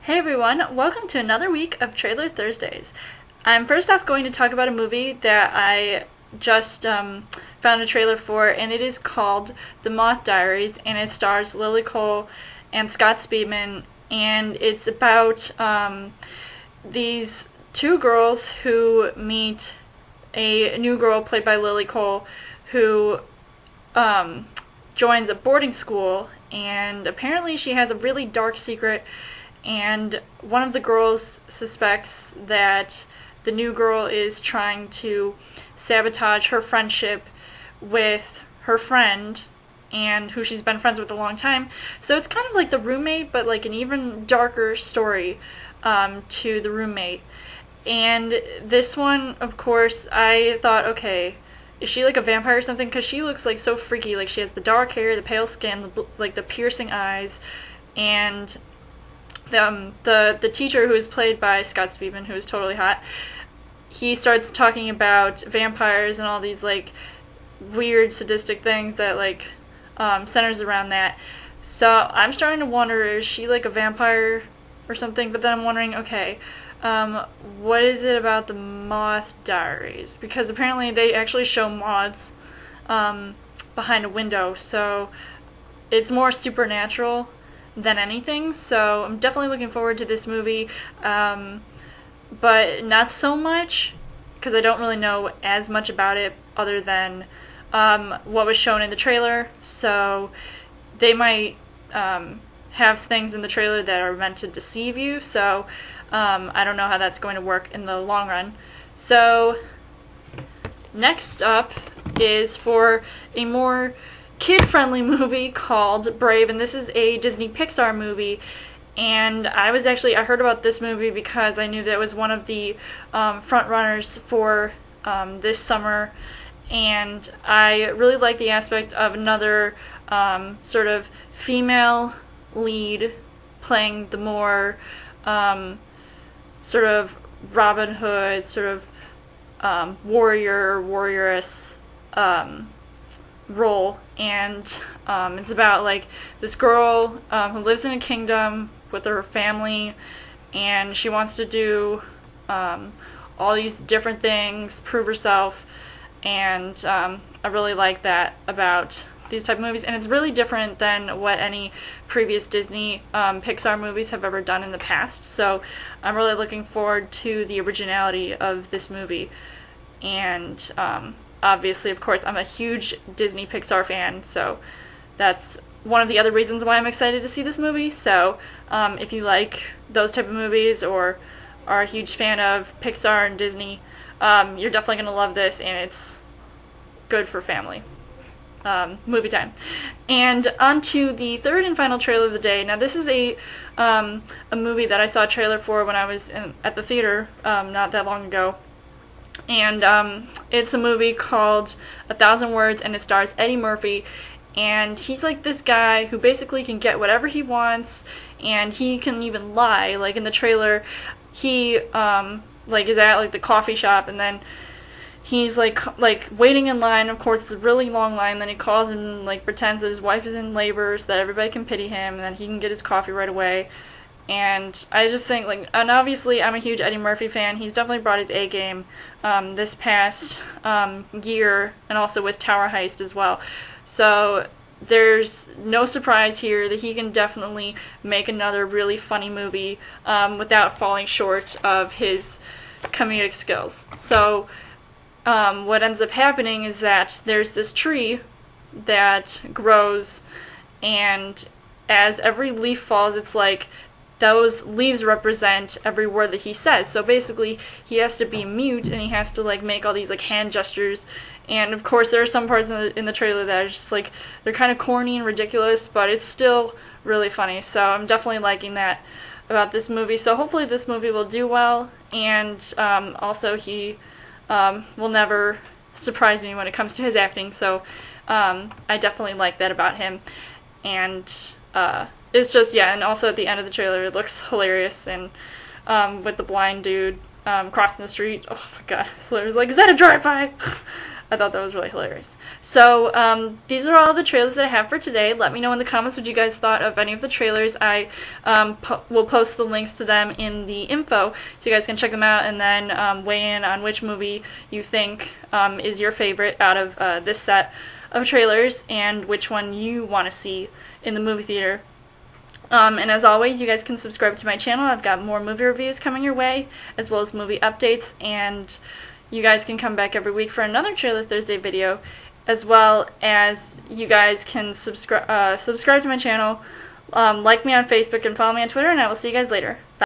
Hey everyone, welcome to another week of Trailer Thursdays. I'm first off going to talk about a movie that I just found a trailer for, and it is called The Moth Diaries, and it stars Lily Cole and Scott Speedman, and it's about these two girls who meet a new girl played by Lily Cole who joins a boarding school, and apparently she has a really dark secret, and one of the girls suspects that the new girl is trying to sabotage her friendship with her friend, and who she's been friends with a long time. So it's kind of like The Roommate, but like an even darker story to The Roommate. And this one, of course, I thought, okay, is she like a vampire or something? Because she looks like so freaky. Like she has the dark hair, the pale skin, like the piercing eyes, and the teacher, who is played by Scott Speedman, who is totally hot, he starts talking about vampires and all these like weird sadistic things that like centers around that. So I'm starting to wonder, is she like a vampire or something? But then I'm wondering, okay, what is it about the Moth Diaries? Because apparently they actually show moths behind a window, so it's more supernatural than anything. So I'm definitely looking forward to this movie, but not so much because I don't really know as much about it other than what was shown in the trailer. So they might have things in the trailer that are meant to deceive you, so I don't know how that's going to work in the long run. So next up is for a more kid-friendly movie called Brave, and this is a Disney Pixar movie. And I heard about this movie because I knew that it was one of the front runners for this summer, and I really like the aspect of another sort of female lead playing the more sort of Robin Hood, sort of warrioress role. And it's about like this girl who lives in a kingdom with her family, and she wants to do all these different things, prove herself, and I really like that about these type of movies, and it's really different than what any previous Disney Pixar movies have ever done in the past. So I'm really looking forward to the originality of this movie. And obviously, of course, I'm a huge Disney Pixar fan, so that's one of the other reasons why I'm excited to see this movie. So if you like those type of movies or are a huge fan of Pixar and Disney, you're definitely going to love this, and it's good for family movie time. And on to the third and final trailer of the day. Now this is a movie that I saw a trailer for when I was at the theater not that long ago. And it's a movie called 1,000 Words, and it stars Eddie Murphy, and he's like this guy who basically can get whatever he wants, and he can even lie. Like in the trailer, he like is at like the coffee shop, and then he's like waiting in line. Of course, it's a really long line. Then he calls and like pretends that his wife is in labor so that everybody can pity him, and then he can get his coffee right away. And I just think, like, and obviously I'm a huge Eddie Murphy fan. He's definitely brought his A game this past year, and also with Tower Heist as well. So there's no surprise here that he can definitely make another really funny movie without falling short of his comedic skills. So what ends up happening is that there's this tree that grows, and as every leaf falls, it's like those leaves represent every word that he says. So basically, he has to be mute, and he has to like make all these like hand gestures. And of course, there are some parts in the trailer that are just like, they're kind of corny and ridiculous, but it's still really funny. So I'm definitely liking that about this movie. So hopefully this movie will do well, and also he will never surprise me when it comes to his acting. So I definitely like that about him. And it's just, yeah, and also at the end of the trailer it looks hilarious, and with the blind dude crossing the street. Oh my god, so it was like, is that a drive-by? I thought that was really hilarious. So these are all the trailers that I have for today. Let me know in the comments what you guys thought of any of the trailers. I will post the links to them in the info so you guys can check them out and then weigh in on which movie you think is your favorite out of this set of trailers and which one you want to see in the movie theater. And as always, you guys can subscribe to my channel. I've got more movie reviews coming your way, as well as movie updates, and you guys can come back every week for another Trailer Thursday video, as well as you guys can subscribe to my channel, like me on Facebook, and follow me on Twitter, and I will see you guys later. Bye.